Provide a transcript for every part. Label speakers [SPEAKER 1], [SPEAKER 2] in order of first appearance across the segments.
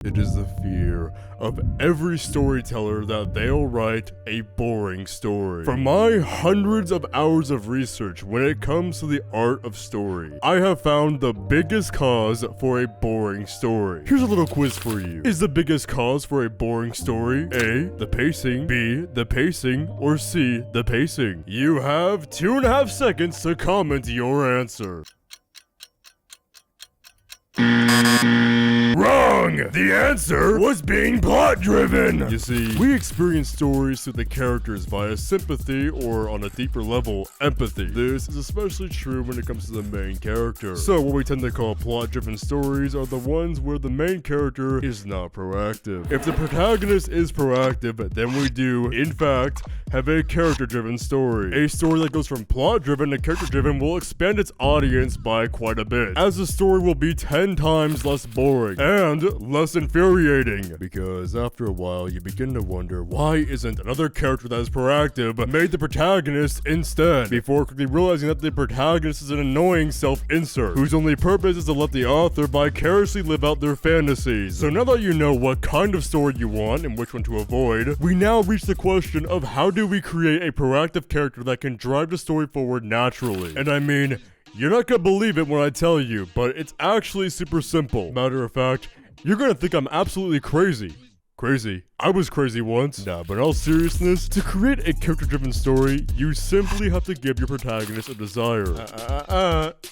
[SPEAKER 1] It is the fear of every storyteller that they'll write a boring story. From my hundreds of hours of research when it comes to the art of story, I have found the biggest cause for a boring story. Here's a little quiz for you. Is the biggest cause for a boring story A, the pacing, B, the pacing, or C, the pacing? You have 2.5 seconds to comment your answer. Wrong! The answer was being plot-driven! You see, we experience stories through the characters via sympathy or, on a deeper level, empathy. This is especially true when it comes to the main character. So what we tend to call plot-driven stories are the ones where the main character is not proactive. If the protagonist is proactive, then we do, in fact, have a character-driven story. A story that goes from plot-driven to character-driven will expand its audience by quite a bit, as the story will be 10 times less boring and less infuriating, because after a while you begin to wonder why isn't another character that is proactive made the protagonist instead, before quickly realizing that the protagonist is an annoying self-insert whose only purpose is to let the author vicariously live out their fantasies. So now that you know what kind of story you want and which one to avoid, we now reach the question of how do we create a proactive character that can drive the story forward naturally. And I mean, you're not gonna believe it when I tell you, but it's actually super simple. Matter of fact, you're gonna think I'm absolutely crazy. Crazy. I was crazy once. Nah, but in all seriousness, to create a character-driven story, you simply have to give your protagonist a desire.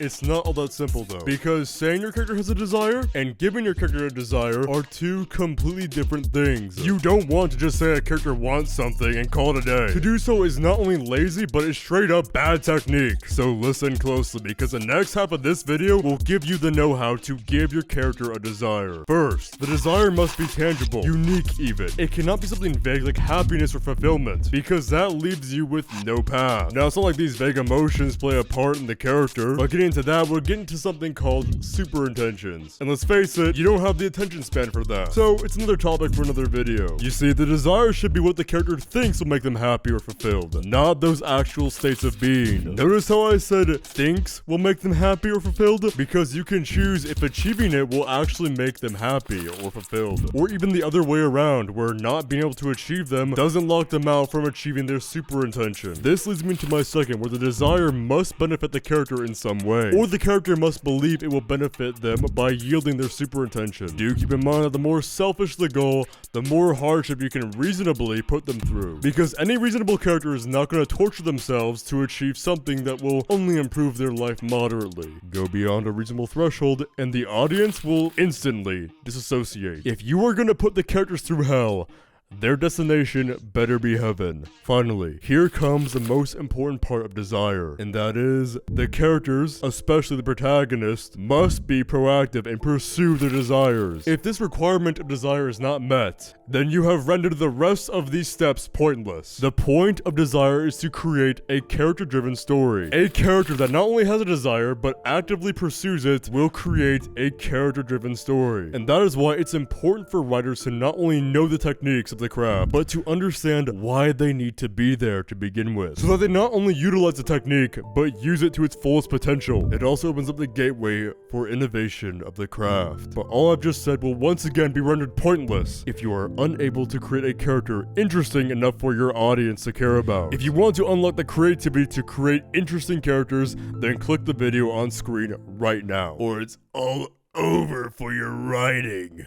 [SPEAKER 1] It's not all that simple though. Because saying your character has a desire and giving your character a desire are two completely different things. You don't want to just say a character wants something and call it a day. To do so is not only lazy, but it's straight up bad technique. So listen closely, because the next half of this video will give you the know-how to give your character a desire. First, the desire must be tangible, unique even. It cannot be something vague like happiness or fulfillment, because that leaves you with no path. Now, it's not like these vague emotions play a part in the character, but getting into that, we're getting to something called super intentions. And let's face it, you don't have the attention span for that. So, it's another topic for another video. You see, the desire should be what the character thinks will make them happy or fulfilled, not those actual states of being. Notice how I said thinks will make them happy or fulfilled? Because you can choose if achieving it will actually make them happy or fulfilled, or even the other way around, where not being able to achieve them doesn't lock them out from achieving their super intention. This leads me to my second, where the desire must benefit the character in some way, or the character must believe it will benefit them by yielding their super intention. Do keep in mind that the more selfish the goal, the more hardship you can reasonably put them through, because any reasonable character is not going to torture themselves to achieve something that will only improve their life moderately. Go beyond a reasonable threshold, and the audience will instantly disassociate. If you are going to put the characters through hell, their destination better be heaven. Finally, here comes the most important part of desire, and that is, the characters, especially the protagonist, must be proactive and pursue their desires. If this requirement of desire is not met, then you have rendered the rest of these steps pointless. The point of desire is to create a character-driven story. A character that not only has a desire, but actively pursues it will create a character-driven story. And that is why it's important for writers to not only know the techniques of the craft, but to understand why they need to be there to begin with, so that they not only utilize the technique, but use it to its fullest potential. It also opens up the gateway for innovation of the craft. But all I've just said will once again be rendered pointless if you are unable to create a character interesting enough for your audience to care about. If you want to unlock the creativity to create interesting characters, then click the video on screen right now, or it's all over for your writing.